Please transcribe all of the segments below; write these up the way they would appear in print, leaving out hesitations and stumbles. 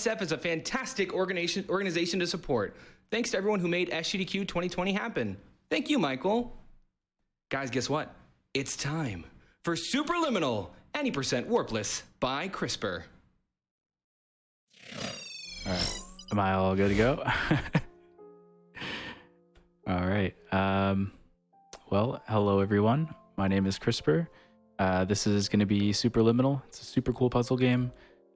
SF is a fantastic organization to support. Thanks to everyone who made SGDQ 2020 happen. Thank you, Michael. Guys, guess what? It's time for Superliminal, any percent warpless by CRISPR. All right, am I all good to go? All right. Well, hello everyone. My name is CRISPR. This is going to be Superliminal. It's a super cool puzzle game.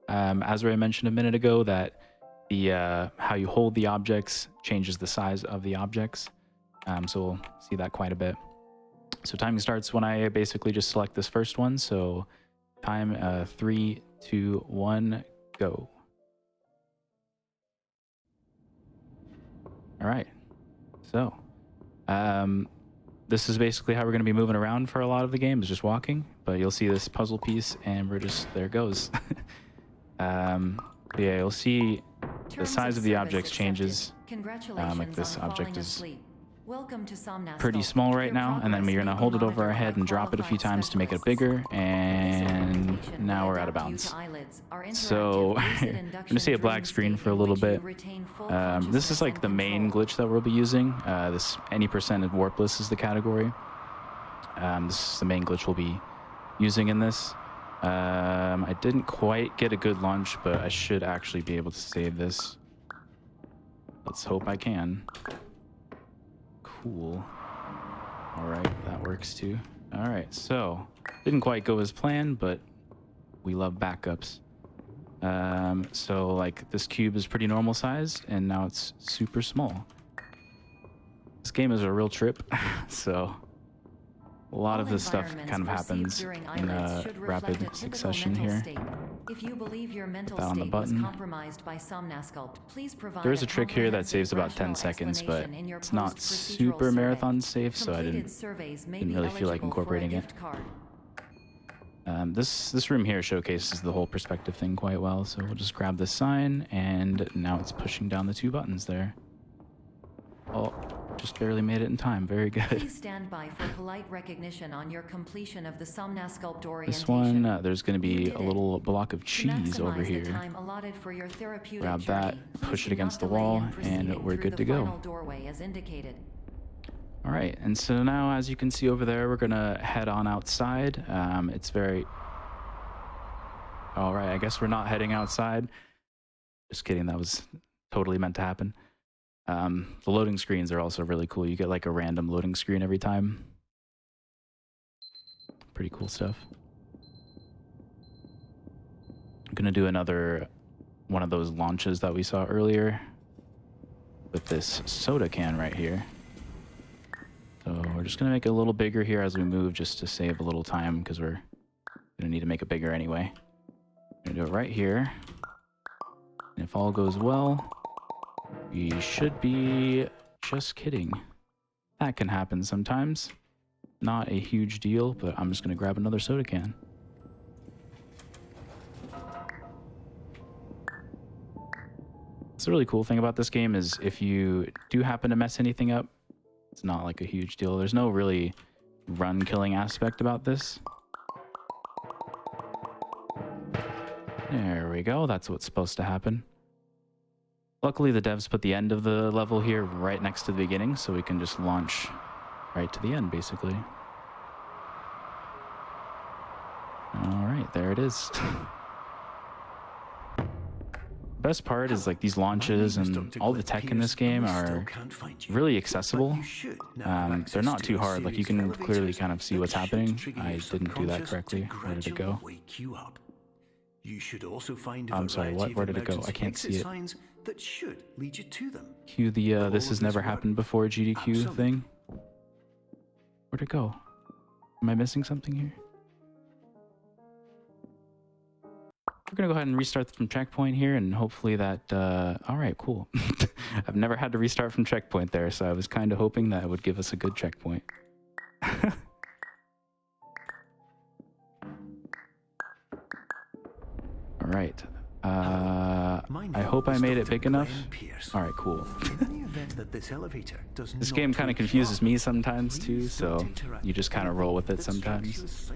As I mentioned a minute ago, that the how you hold the objects changes the size of the objects. So we'll see that quite a bit. So timing starts when I basically just select this first one. So time 3, 2, 1, go. All right. So this is basically how we're going to be moving around for a lot of the game, is just walking. But you'll see this puzzle piece and we're just, there it goes. Yeah, you'll see the size of the objects changes. Like this object is pretty small right now, and then we're going to hold it over our head and drop it a few times to make it bigger, and now we're out of bounds. So I'm going to see a black screen for a little bit. This is like the main glitch that we'll be using. This any percent of warpless is the category. This is the main glitch we'll be using in this. I didn't quite get a good launch, but I should actually be able to save this. Let's hope I can. Cool. All right, that works too. All right, so didn't quite go as planned, but we love backups. So like this cube is pretty normal sized, and now it's super small. This game is a real trip, so a lot of this stuff kind of happens in a rapid succession here. If you believe your mental state was compromised by Somnasculpt, please provide. There is a trick here that saves about 10 seconds, but it's not super marathon safe, so I didn't really feel like incorporating it. This room here showcases the whole perspective thing quite well, so we'll just grab this sign, and now it's pushing down the 2 buttons there. Oh, just barely made it in time. Very good. Please stand by for polite recognition on your completion of the Somnasculpt orientation. This one, there's going to be a little block of cheese over here. Grab that, push it against the wall, and we're good to go. All right, and so now, as you can see over there, we're going to head on outside. It's very... All right, I guess we're not heading outside. Just kidding, that was totally meant to happen. The loading screens are also really cool. You get like a random loading screen every time. Pretty cool stuff. I'm gonna do another one of those launches that we saw earlier with this soda can right here. So we're just gonna make it a little bigger here as we move, just to save a little time, because we're gonna need to make it bigger anyway. I'm gonna do it right here. And if all goes well, we should be... Just kidding. That can happen sometimes. Not a huge deal, but I'm just going to grab another soda can. What's the really cool thing about this game is if you do happen to mess anything up, it's not like a huge deal. There's no really run killing aspect about this. There we go. That's what's supposed to happen. Luckily, the devs put the end of the level here right next to the beginning, so we can just launch right to the end, basically. All right, there it is. Best part is like these launches and all the tech in this game are really accessible. They're not too hard. Like you can clearly kind of see what's happening. I didn't do that correctly. Where did it go? You should also find I'm sorry, what? Where did it go? I can't see it. That should lead you to them. Cue the this has never happened before GDQ thing. Where'd it go? Am I missing something here? We're gonna go ahead and restart from checkpoint here, and hopefully that all right, cool. I've never had to restart from checkpoint there, so I was kind of hoping that it would give us a good checkpoint. All right. I hope I made it big enough. All right, cool. This game kind of confuses me sometimes too, so you just kind of roll with it sometimes.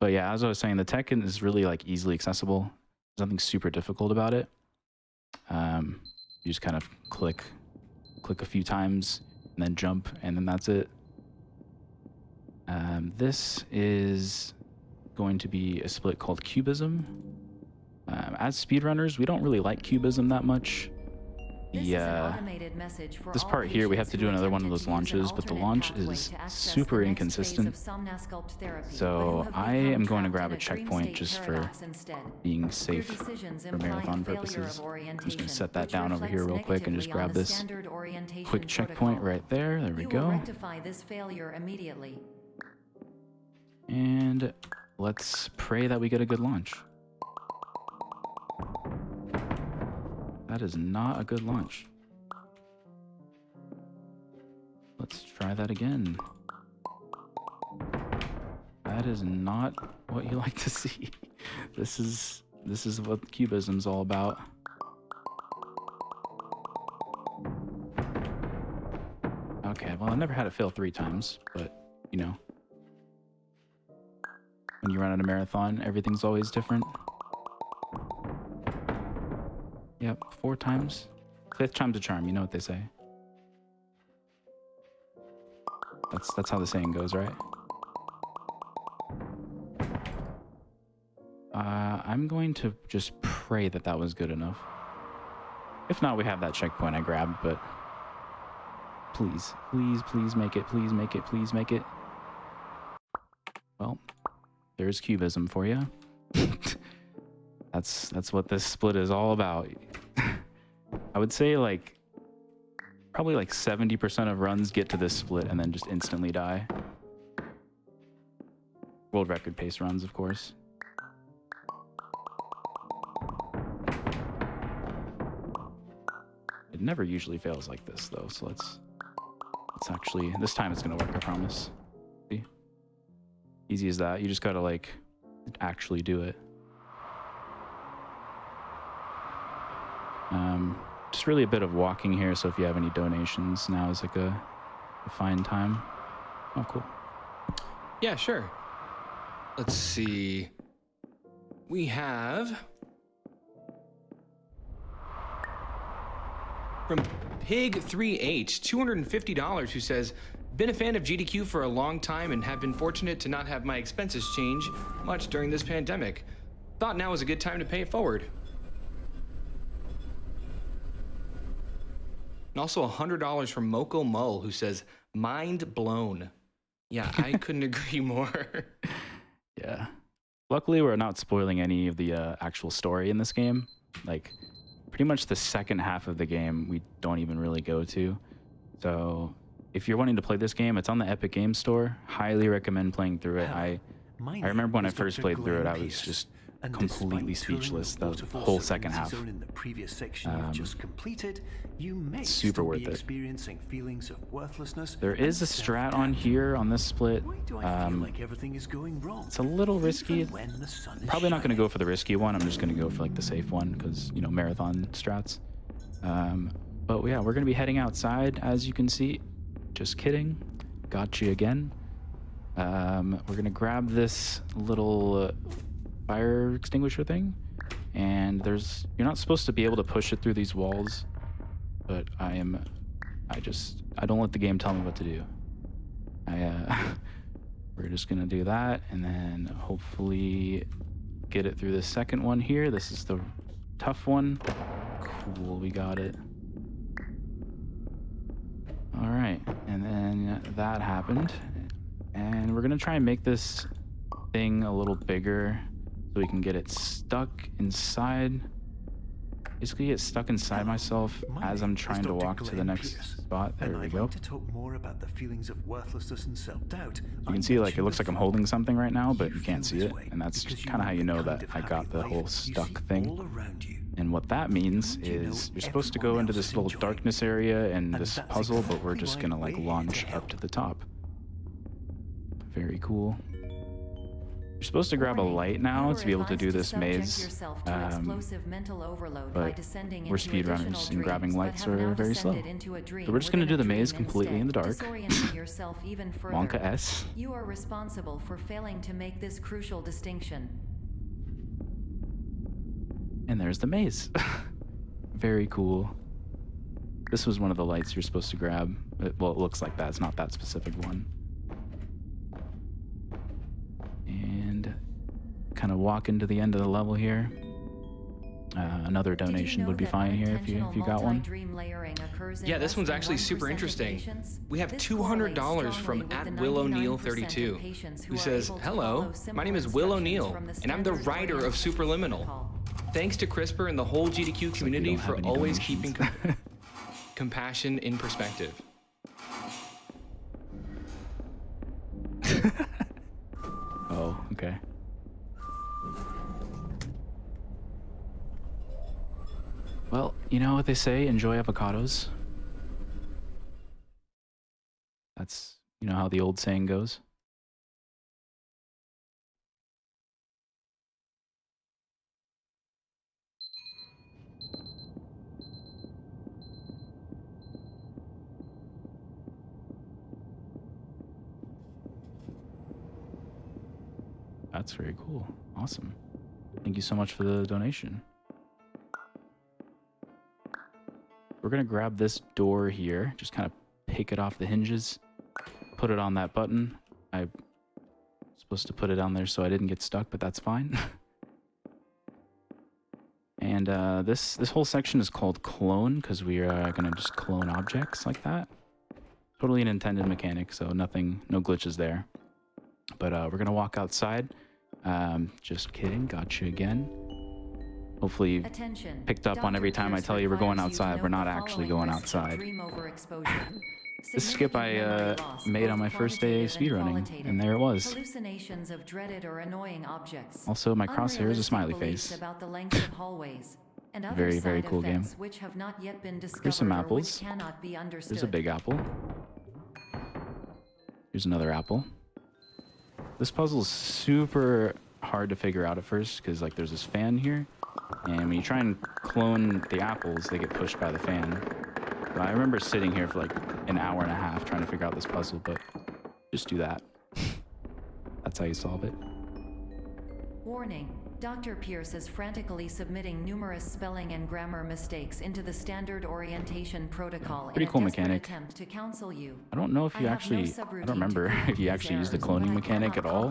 But yeah, as I was saying, the tech is really like easily accessible. nothing super difficult about it. You just kind of click a few times and then jump, and then that's it. This is going to be a split called Cubism. As speedrunners, we don't really like Cubism that much. This part here, we have to do another one of those launches, but the launch is super inconsistent. So I am going to grab a checkpoint just for being safe for marathon purposes. I'm just going to set that down over here real quick and just grab this quick checkpoint right there. There we go. And let's pray that we get a good launch. That is not a good launch. Let's try that again. That is not what you like to see. This is what Cubism's all about. Okay, well, I never had it fail 3 times, but you know, when you run in a marathon, everything's always different. Yep, 4 times. 5th time's a charm, you know what they say. That's how the saying goes, right? I'm going to just pray that that was good enough. If not, we have that checkpoint I grabbed, but please, please, please make it, please make it, please make it. Well, there's Cubism for you. That's what this split is all about. I would say like probably like 70% of runs get to this split and then just instantly die. World record pace runs, of course. It never usually fails like this though, so let's actually, this time it's gonna work, I promise. See? Easy as that. You just gotta like actually do it. Just really a bit of walking here, so if you have any donations, now is like a fine time. Oh, cool. Yeah, sure. Let's see. We have from Pig3H, $250, who says, been a fan of GDQ for a long time and have been fortunate to not have my expenses change much during this pandemic. Thought now was a good time to pay it forward. And also $100 from Moko Mull, who says, mind blown. Yeah, I couldn't agree more. Yeah. Luckily, we're not spoiling any of the actual story in this game. Like, pretty much the second half of the game, we don't even really go to. So, if you're wanting to play this game, it's on the Epic Games Store. Highly recommend playing through it. I remember when I first played through it, I was just completely speechless the whole second half. It's super worth it. There is a strat on here on this split. It's a little risky. Probably not going to go for the risky one. I'm just going to go for like the safe one because, you know, marathon strats. But yeah, we're going to be heading outside, as you can see. Just kidding. Got you again. We're going to grab this little fire extinguisher thing, and you're not supposed to be able to push it through these walls, but I don't let the game tell me what to do. We're just gonna do that and then hopefully get it through the second one here. This is the tough one. Cool, we got it. All right, and then that happened, and we're gonna try and make this thing a little bigger so we can get it stuck inside. Basically get stuck inside myself as I'm trying to walk to the next spot. There we go. You can see like it looks like I'm holding something right now, but you can't see it. And that's kind of how you know that I got the whole stuck thing. And what that means is you're supposed to go into this little darkness area and this puzzle, but we're just gonna like launch up to the top. Very cool. You're supposed to grab a light now to be able to do this maze, but we're speedrunners and grabbing lights are very slow. So we're just going to do the maze completely in the dark. Wonka S. You are responsible for failing to make this crucial distinction. And there's the maze. Very cool. This was one of the lights you're supposed to grab. Well, it looks like that. It's not that specific one. And kind of walk into the end of the level here. Another donation would be fine here if you got one. Yeah, this one's actually super interesting. We have $200 from @WillO'Neill32, who says, "Hello, my name is Will O'Neill, and I'm the writer of Superliminal. Thanks to CRISPR and the whole GDQ community for always keeping compassion in perspective." Oh, okay. Well, you know what they say, enjoy avocados. That's, you know, how the old saying goes. That's very cool. Awesome. Thank you so much for the donation. We're gonna grab this door here, just kind of pick it off the hinges, put it on that button. I'm supposed to put it on there so I didn't get stuck, but that's fine. And this whole section is called clone because we are gonna just clone objects like that. Totally an intended mechanic, so no glitches there. But we're gonna walk outside. Just kidding, got you again. Hopefully you picked up on every time I tell you we're going outside. We're not actually going outside. This skip I made on my first day speedrunning, and there it was. Also, my crosshair is a smiley face. Very, very cool game. Here's some apples. There's a big apple. Here's another apple. This puzzle is super hard to figure out at first because like there's this fan here, and when you try and clone the apples, they get pushed by the fan. So I remember sitting here for like an hour and a half trying to figure out this puzzle, but just do that. That's how you solve it. Warning. Dr. Pierce is frantically submitting numerous spelling and grammar mistakes into the standard orientation protocol Pretty cool mechanic. attempt to counsel you. I don't know if you actually, I don't remember if you actually use the cloning mechanic at all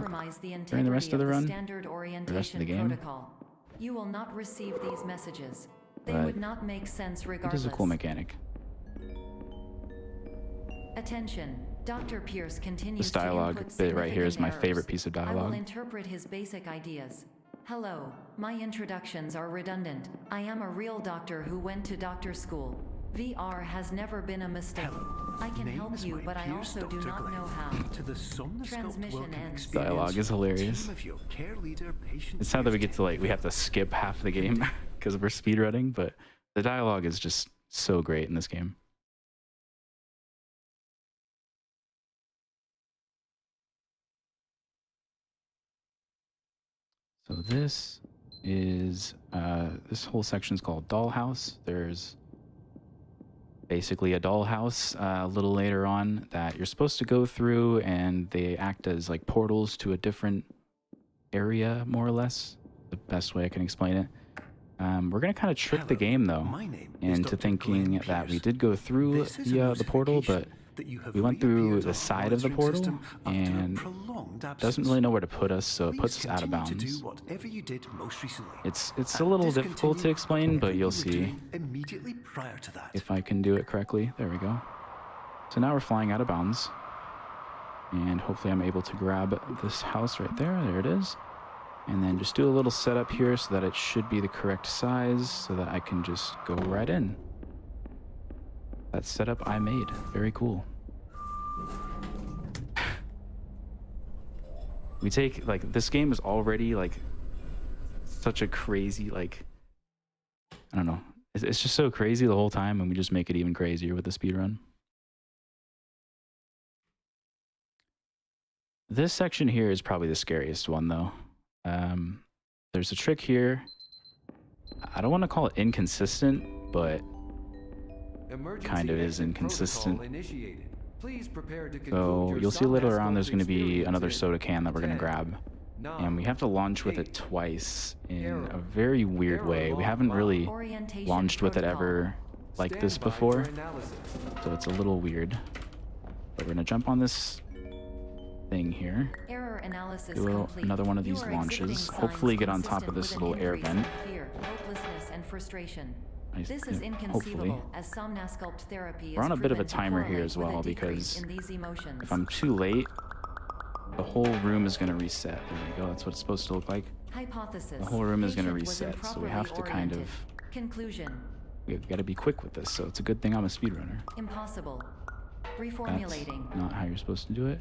during the rest of the run, the rest of the game. Protocol. You will not receive these messages. They would not make sense It regardless. is a cool mechanic. Attention. Dr. Pierce continues This dialogue bit right here is my favorite piece of I will dialogue. interpret his basic ideas. Hello, my introductions are redundant. I am a real doctor who went to doctor school. VR has never been a mistake. Hello. I can Name help is you, my but I peers, also do Dr. not Glenn. know how. To the Somnosculpt Transmission welcome ends. experience, Dialogue is hilarious. team of your care leader, patient It's sad that we get to care like, we have to skip half the game because we're speedrunning, but the dialogue is just so great in this game. So this is, this whole section is called Dollhouse. There's basically a dollhouse a little later on that you're supposed to go through, and they act as like portals to a different area, more or less. The best way I can explain it. We're gonna kind of trick the game though My name is into Dr. thinking Glenn that we Pierce. did go through This is a the portal, but notification that you have we went through reappeared the on side of the monitoring portal system after a and prolonged absence. doesn't really know where to put us, so it Please puts us out of continue to bounds. do whatever you did most recently. It's a And little difficult to discontinue explain, but whatever you'll you were see doing immediately prior to that. if I can do it correctly. There we go. So now we're flying out of bounds, and hopefully I'm able to grab this house right there. There it is. And then just do a little setup here so that it should be the correct size so that I can just go right in. That setup I made. Very cool. We take, like, this game is already, like, such a crazy, like, I don't know. It's just so crazy the whole time, and we just make it even crazier with the speedrun. This section here is probably the scariest one, though. There's a trick here. I don't want to call it inconsistent, but kind of is inconsistent. Please prepare to So you'll see later on there's going to be another soda can that we're going to grab. and we have to launch with it twice in a very weird way. We haven't really launched with it ever like this before, so it's a little weird. But we're gonna jump on this thing here, Error analysis do complete. another one of You these are launches, exhibiting hopefully signs get on top consistent of this with an little air increase in vent. Fear, hopelessness, and frustration. Nice, This is yeah, inconceivable, hopefully. as somnasculpt therapy We're is on a bit of a proven to timer here correlate as with a well, decrease because in these emotions. if I'm too late, the whole room is gonna reset. There we go, that's what it's supposed to look like. Hypothesis. The whole room is gonna Patient was reset, so we have to improperly kind of, oriented. Conclusion. we've gotta be quick with this, so it's a good thing I'm a speedrunner. Impossible. That's Reformulating. not how you're supposed to do it.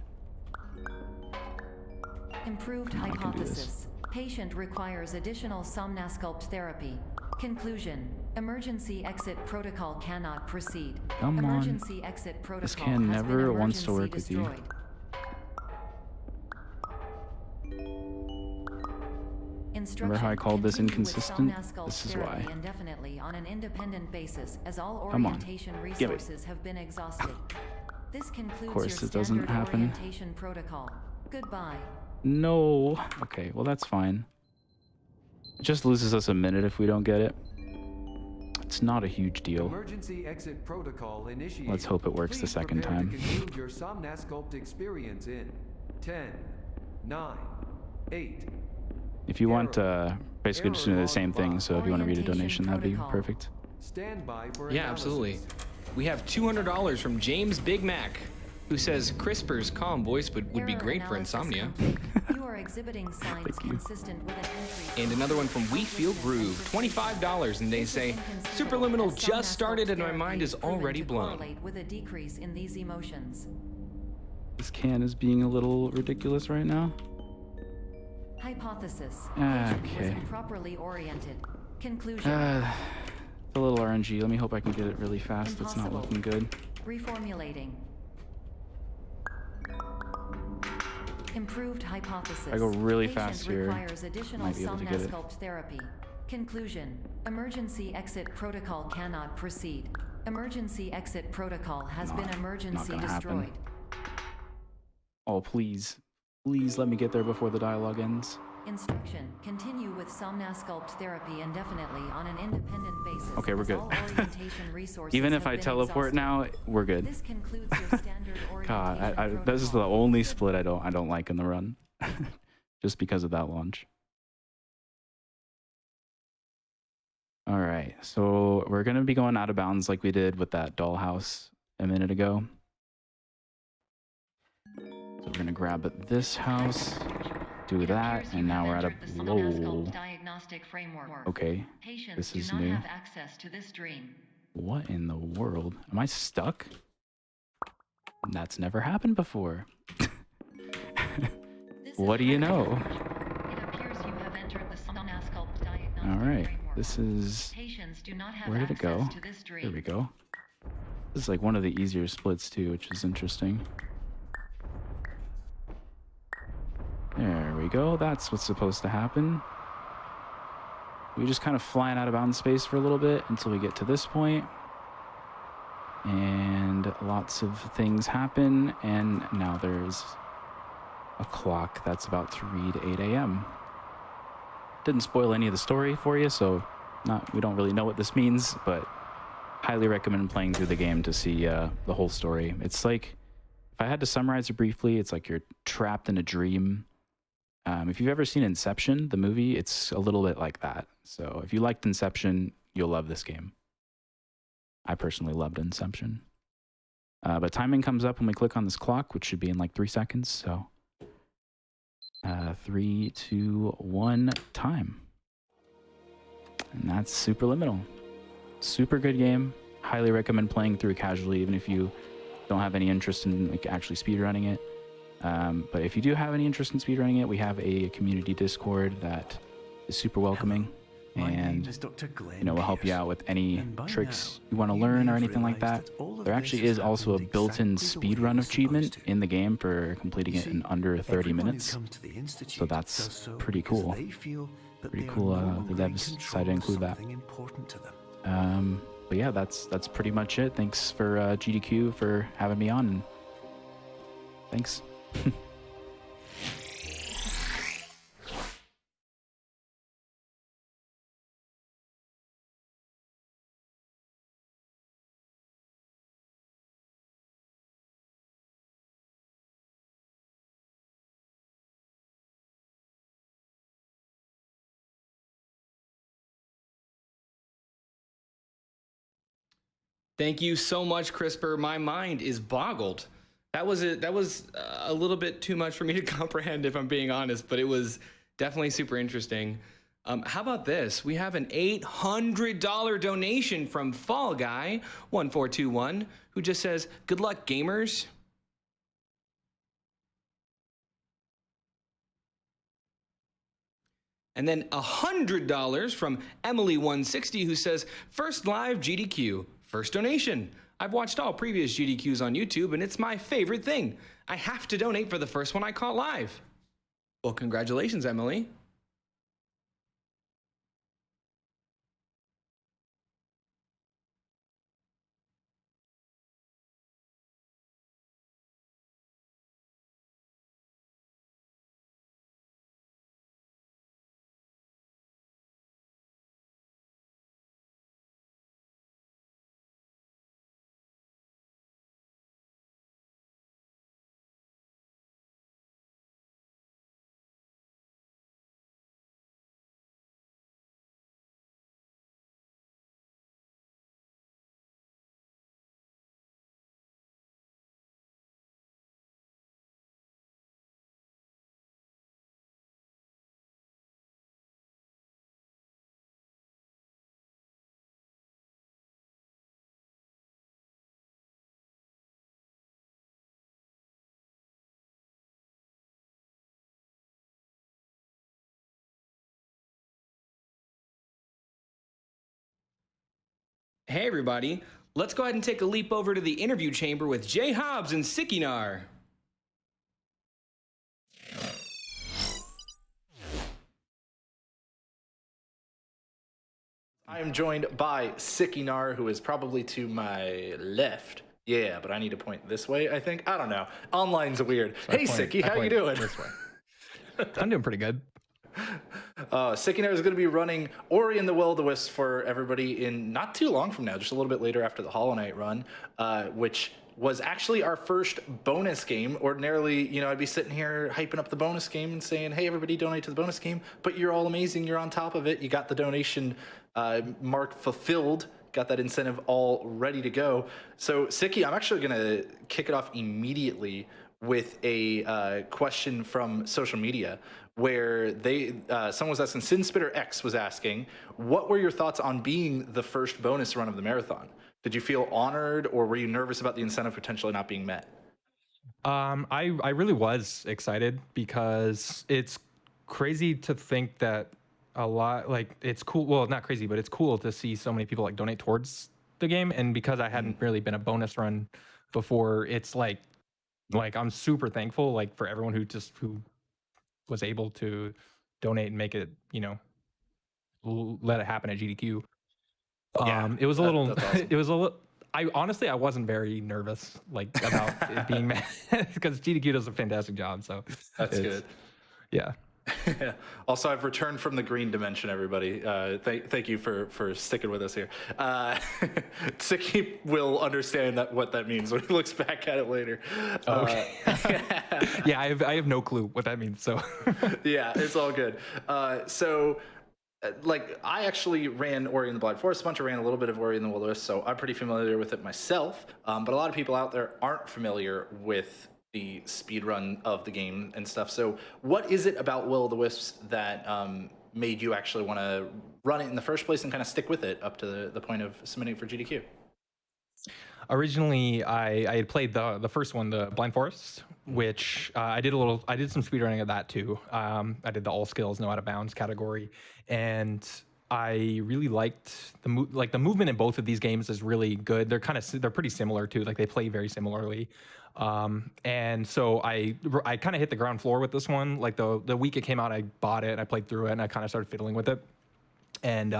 Improved Come on, I can do this. hypothesis. Patient requires additional somnasculpt therapy. Conclusion. Emergency exit protocol cannot proceed. Come on. Emergency exit protocol can has never been wants to emergency work with you. destroyed. Remember how I called this Continue with inconsistent? somnasculpt This is therapy why. indefinitely on an independent basis, as all Come on. orientation Give it. resources have been exhausted. This concludes course your it doesn't standard happen. orientation protocol. Goodbye. No. Okay, well that's fine. It just loses us a minute if we don't get it. It's not a huge deal. Emergency exit protocol initiated. Let's hope it works the Please second prepare time. To conclude your somnasculpt experience in 10, 9, 8. If you want, basically just do the same thing, so if you want to read a donation, that'd be Orientation perfect. Stand by for Yeah, analysis. absolutely. We have $200 from James Big Mac, who says CRISPR's calm voice would be Error great for analysis insomnia. complete. You are exhibiting signs Thank you. consistent with an increase. And another one from Wheatfield Groove, $25, and they say, Superliminal just started and my mind is already blown. With a decrease in these emotions. This can is being a little ridiculous right now. Hypothesis. Ah, Patient was okay. improperly oriented. Conclusion. A little RNG. Let me hope I can get it really fast. It's not Impossible. looking good. Reformulating. Improved hypothesis. I go really Patient fast here, requires additional might be able to get it. somnasculpt therapy. Conclusion. Emergency exit protocol cannot proceed. Emergency exit protocol has been Not emergency gonna happen. destroyed. Oh, please. Please let me get there before the dialogue ends. Instruction. Continue with somnasculpt therapy indefinitely on an independent basis. Okay, we're as good. all orientation resources Even if have I been teleport exhausted. now, we're good. This concludes your standard God, orientation this is the protocol. only split I don't like in the run, just because of that launch. All right, so we're gonna be going out of bounds like we did with that dollhouse a minute ago. So we're gonna grab at this house, do that, and now we're at a whoa. Diagnostic framework. Okay, Patients this do is not new. have access to this dream. What in the world? Am I stuck? That's never happened before. This What do is you know? It appears you have entered the somnasculpt diagnostic All right, framework. this is. Patients do not have Where did it go? access to this dream. There we go. This is like one of the easier splits too, which is interesting. There we go. That's what's supposed to happen. We just kind of flying out of bounds space for a little bit until we get to this point. And lots of things happen. And now there's a clock that's about to read 8 a.m. Didn't spoil any of the story for you, so we don't really know what this means, but highly recommend playing through the game to see the whole story. It's like, if I had to summarize it briefly, it's like you're trapped in a dream. If you've ever seen Inception, the movie, it's a little bit like that. So if you liked Inception, you'll love this game. I personally loved Inception. But timing comes up when we click on this clock, which should be in like 3 seconds. So 3, 2, 1, time. And that's Superliminal. Super good game. Highly recommend playing through casually, even if you don't have any interest in like actually speedrunning it. But if you do have any interest in speedrunning it, we have a community Discord that is super welcoming. My name And is Dr. Glenn we'll help you Pierce. out with any And by tricks now, you want to you learn may or have anything like that. realized that all of There this actually has is also a happened built-in exactly the way speedrun it of was achievement supposed to. in the game for completing You it see, in under 30 everyone who minutes. comes to the Institute So that's does so pretty because cool. they feel that Pretty they are cool, no the longer in devs control decided to of include that. something important to them. But yeah, that's pretty much it. Thanks for GDQ for having me on, and thanks. Thank you so much, CRISPR. My mind is boggled. That was a little bit too much for me to comprehend, if I'm being honest, but it was definitely super interesting. How about this? We have an $800 donation from Fall Guy 1421, who just says, "Good luck, gamers." And then $100 from Emily160, who says, "First live GDQ, first donation. I've watched all previous GDQs on YouTube, and it's my favorite thing. I have to donate for the first one I caught live." Well, congratulations, Emily. Hey, everybody. Let's go ahead and take a leap over to the interview chamber with Jhobz and Sickynar. I am joined by sickynar, who is probably to my left. Yeah, but I need to point this way, I think. I don't know. Online's weird. Hey, Sicky, how you doing? This way. I'm doing pretty good. Sickynar is going to be running Ori and the Will of the Wisps for everybody in not too long from now, just a little bit later after the Hollow Knight run, which was actually our first bonus game. Ordinarily, you know, I'd be sitting here hyping up the bonus game and saying, "Hey, everybody, donate to the bonus game," but you're all amazing. You're on top of it. You got the donation mark fulfilled. Got that incentive all ready to go. So, Sicky, I'm actually going to kick it off immediately with a question from social media, where someone was asking, Sinspitter X was asking, what were your thoughts on being the first bonus run of the marathon? Did you feel honored, or were you nervous about the incentive potentially not being met? I really was excited, because it's crazy to think that a lot, like, it's cool. Well, not crazy, but it's cool to see so many people like donate towards the game. And because I hadn't really been a bonus run before, it's like I'm super thankful, like, for everyone who was able to donate and make it, you know, let it happen at GDQ. It was a little, awesome. it was a little, I honestly, I wasn't very nervous, like, about it being mad, because GDQ does a fantastic job. So That's good. Yeah. Also, I've returned from the green dimension, everybody. Thank you for sticking with us here. Sicky will understand what that means when he looks back at it later. Okay. Yeah, I have no clue what that means. So yeah, it's all good. Like, I actually ran Ori and the Blind Forest a bunch. I ran a little bit of Ori and the Will of the Wisps, so I'm pretty familiar with it myself. But a lot of people out there aren't familiar with the speed run of the game and stuff. So what is it about Will of the Wisps that made you actually want to run it in the first place and kind of stick with it up to the point of submitting it for GDQ? originally, I had played the first one, the Blind Forest, which I did some speedrunning of that too. I did the all skills, no out of bounds category, and I really liked the movement in both of these games is really good. They're pretty similar too. Like, they play very similarly. And so I kind of hit the ground floor with this one. Like, the week it came out, I bought it and I played through it and I kind of started fiddling with it. And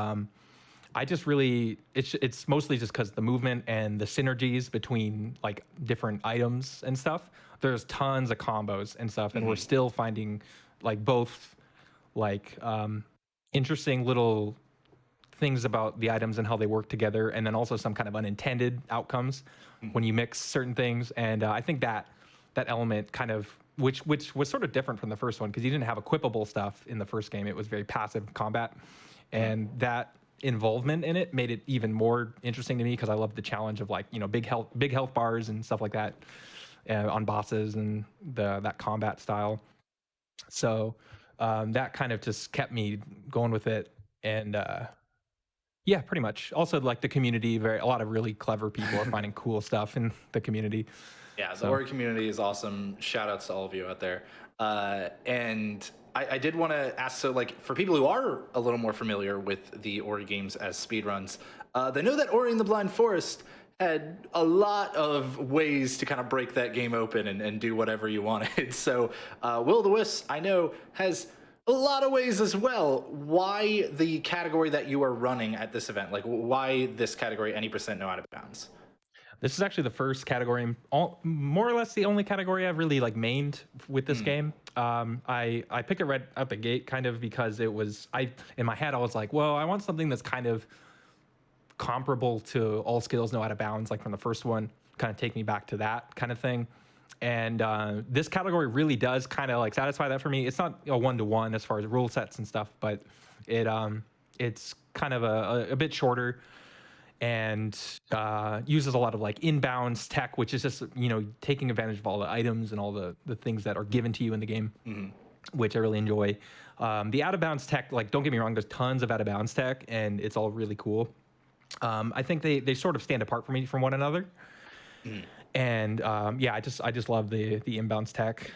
I just really, it's mostly just because the movement and the synergies between like different items and stuff. There's tons of combos and stuff, and we're still finding like both like interesting little things about the items and how they work together, and then also some kind of unintended outcomes when you mix certain things. And I think that element kind of, which was sort of different from the first one, because you didn't have equipable stuff in the first game. It was very passive combat, and that involvement in it made it even more interesting to me because I love the challenge of like, you know, big health bars and stuff like that on bosses and that combat style. So that kind of just kept me going with it. And yeah, pretty much. Also, like the community, a lot of really clever people are finding cool stuff in the community. Yeah, the Ori community is awesome. Shout outs to all of you out there. And I did want to ask, so like for people who are a little more familiar with the Ori games as speedruns, they know that Ori and the Blind Forest had a lot of ways to kind of break that game open and do whatever you wanted. So Will o' the Wisps, I know, has a lot of ways as well. Why the category that you are running at this event? Like why this category, any percent no out of bounds? This is actually the first category, more or less the only category I've really like mained with this game. I picked it right out the gate kind of because it was, in my head I was like, well, I want something that's kind of comparable to All Skills No Out of Bounds, like from the first one, kind of take me back to that kind of thing. And this category really does kind of like satisfy that for me. It's not a 1-to-1 as far as rule sets and stuff, but it's kind of a bit shorter and uses a lot of like inbounds tech, which is just, you know, taking advantage of all the items and all the things that are given to you in the game, which I really enjoy. The out of bounds tech, like, don't get me wrong, there's tons of out of bounds tech and it's all really cool. I think they sort of stand apart for me from one another. And yeah, I just love the inbounds tech.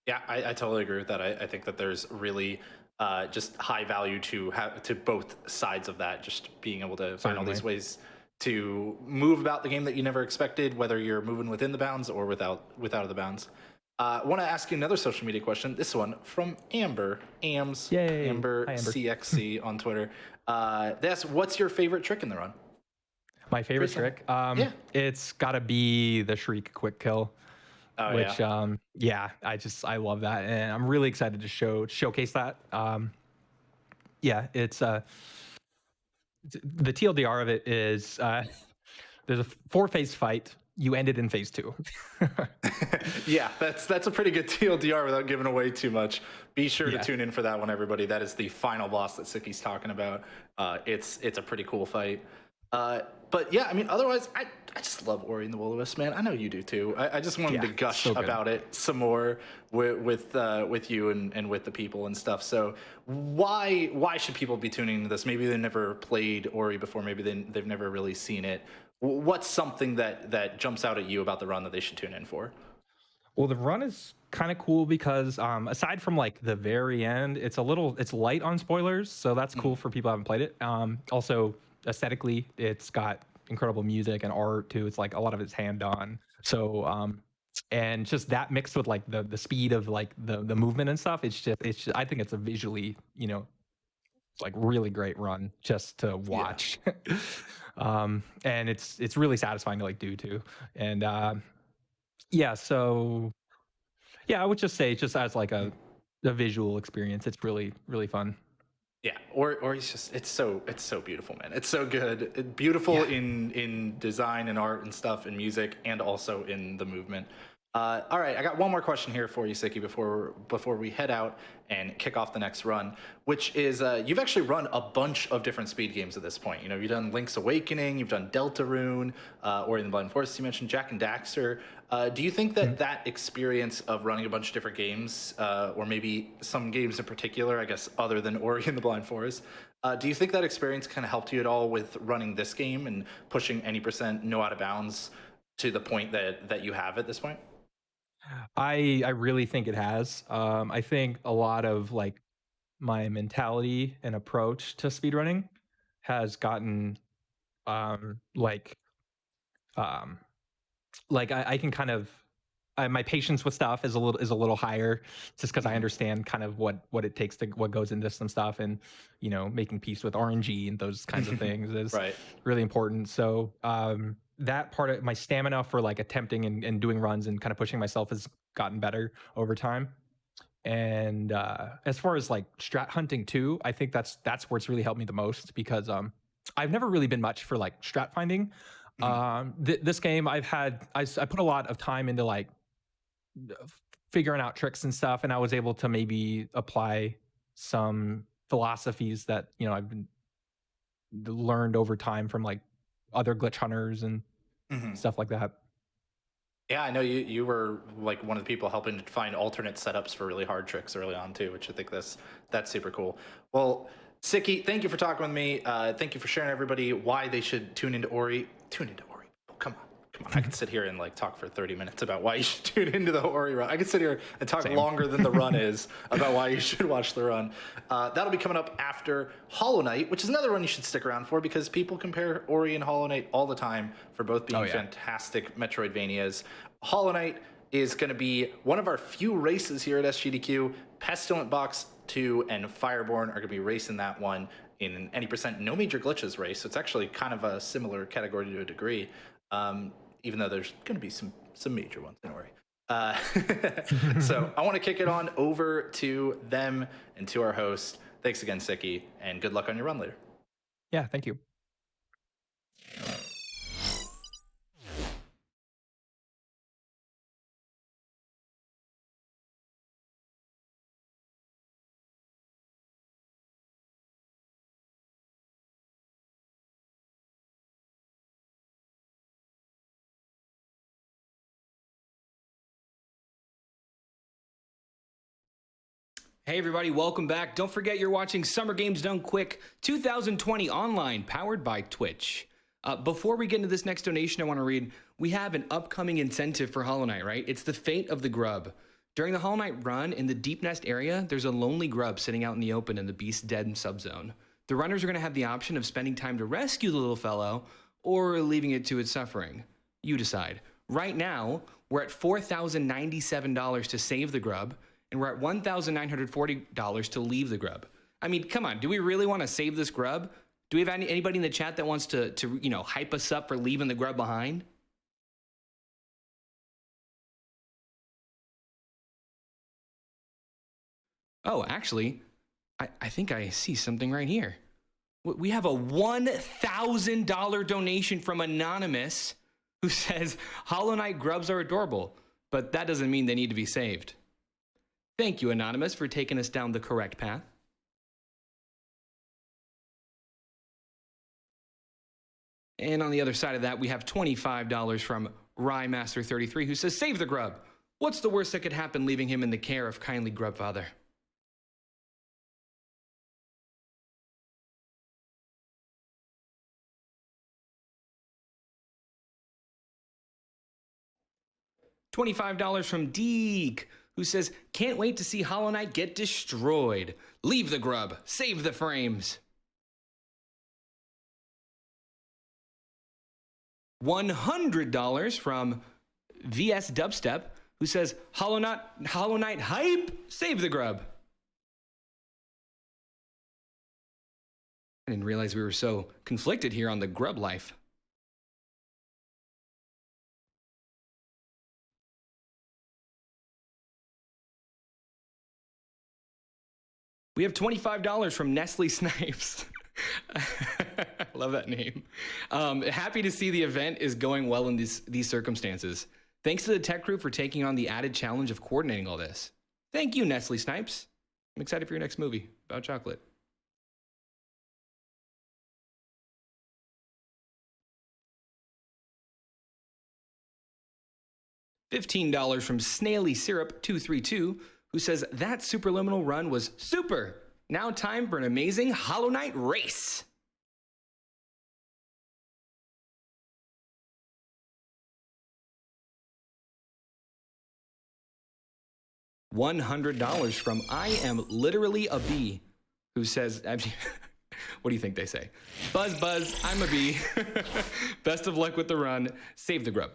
Yeah, I totally agree with that. I think that there's really just high value to both sides of that, just being able to find all these ways to move about the game that you never expected, whether you're moving within the bounds or without of the bounds. I want to ask you another social media question. This one from Amber, Amber Hi, Amber. CXC on Twitter. That's what's your favorite trick in the run? My favorite trick? Yeah. It's got to be the Shriek quick kill. Oh, which yeah. I love that, and I'm really excited to showcase that. Yeah, it's the TLDR of it is there's a 4-phase fight. You ended in phase 2. Yeah, that's a pretty good TLDR without giving away too much. Be sure to tune in for that one, everybody. That is the final boss that Sicky's talking about. It's a pretty cool fight. But yeah, I mean, otherwise, I just love Ori and the Will o' the Wisps, man. I know you do too. I just wanted to gush about it some more with you and with the people and stuff. So why should people be tuning into this? Maybe they've never played Ori before. Maybe they've never really seen it. What's something that jumps out at you about the run that they should tune in for? Well, the run is kind of cool because aside from like the very end, it's light on spoilers, so that's cool for people who haven't played it. Also, aesthetically, it's got incredible music and art too. It's like a lot of it's hand done. So and just that mixed with like the speed of like the movement and stuff, it's just I think it's a visually, you know, like really great run just to watch. And it's really satisfying to like do too. And yeah, so yeah, I would just say just as like a visual experience, it's really, really fun. Yeah, or it's so beautiful, man. It's so good. Beautiful in design and art and stuff and music, and also in the movement. All right, I got one more question here for you, Sicky, before we head out and kick off the next run, which is you've actually run a bunch of different speed games at this point. You know, you've done Link's Awakening, you've done Deltarune, Ori and the Blind Forest, you mentioned Jak and Daxter. Do you think that that experience of running a bunch of different games, or maybe some games in particular, I guess, other than Ori and the Blind Forest, do you think that experience kind of helped you at all with running this game and pushing any percent no out of bounds to the point that you have at this point? I really think it has. I think a lot of like my mentality and approach to speedrunning has gotten like I can kind of my patience with stuff is a little higher just because I understand kind of what it takes to what goes into some stuff, and you know, making peace with RNG and those kinds of things is really important. So that part of my stamina for like attempting and doing runs and kind of pushing myself has gotten better over time. And as far as like strat hunting too, I think that's where it's really helped me the most, because I've never really been much for like strat finding. This game I put a lot of time into like figuring out tricks and stuff, and I was able to maybe apply some philosophies that, you know, I've been learned over time from like other glitch hunters and stuff like that. Yeah, I know you were like one of the people helping to find alternate setups for really hard tricks early on too, which I think that's super cool. Well, Sicky, thank you for talking with me. Thank you for sharing everybody why they should tune into Ori. Tune into Ori. Oh, come on. I could sit here and like talk for 30 minutes about why you should tune into the Ori run. I could sit here and talk longer than the run is about why you should watch the run. That'll be coming up after Hollow Knight, which is another one you should stick around for because people compare Ori and Hollow Knight all the time for both being fantastic Metroidvanias. Hollow Knight is going to be one of our few races here at SGDQ. Pestilent Box 2 and Fireborn are going to be racing that one in an any percent no major glitches race. So it's actually kind of a similar category to a degree. Even though there's going to be some major ones, don't worry. So I want to kick it on over to them and to our host. Thanks again, Sicky, and good luck on your run later. Yeah, thank you. Hey everybody, welcome back. Don't forget you're watching Summer Games Done Quick 2020 online, powered by Twitch. Before we get into this next donation I want to read, we have an upcoming incentive for Hollow Knight, right? It's the Fate of the Grub. During the Hollow Knight run in the Deep Nest area, there's a lonely grub sitting out in the open in the Beast's Den subzone. The runners are going to have the option of spending time to rescue the little fellow or leaving it to its suffering. You decide. Right now, we're at $4,097 to save the grub, and we're at $1,940 to leave the grub. I mean, come on, do we really want to save this grub? Do we have anybody in the chat that wants to hype us up for leaving the grub behind? Oh, actually, I think I see something right here. We have a $1,000 donation from Anonymous who says, Hollow Knight grubs are adorable, but that doesn't mean they need to be saved. Thank you, Anonymous, for taking us down the correct path. And on the other side of that, we have $25 from Rymaster33, who says, save the grub. What's the worst that could happen leaving him in the care of kindly grub father? $25 from Deek, who says, can't wait to see Hollow Knight get destroyed. Leave the grub. Save the frames. $100 from VS Dubstep, who says, Hollow Knight hype. Save the grub. I didn't realize we were so conflicted here on the grub life. We have $25 from Nestle Snipes. Love that name. Happy to see the event is going well in these circumstances. Thanks to the tech crew for taking on the added challenge of coordinating all this. Thank you, Nestle Snipes. I'm excited for your next movie about chocolate. $15 from Snaily Syrup 232, who says that Superliminal run was super. Now time for an amazing Hollow Knight race. $100 from I Am Literally a Bee, who says, what do you think they say? Buzz, buzz, I'm a bee. Best of luck with the run. Save the grub.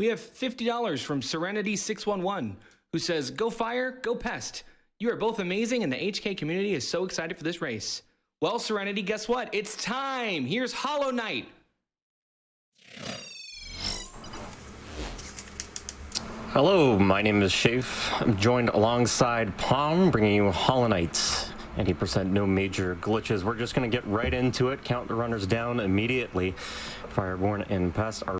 We have $50 from Serenity611, who says, "Go Fire, go Pest. You are both amazing, and the HK community is so excited for this race." Well, Serenity, guess what? It's time. Here's Hollow Knight. Hello, my name is Shafe. I'm joined alongside Palm, bringing you Hollow Knight. 80%, no major glitches. We're just going to get right into it. Count the runners down immediately. Fireborn and Pest are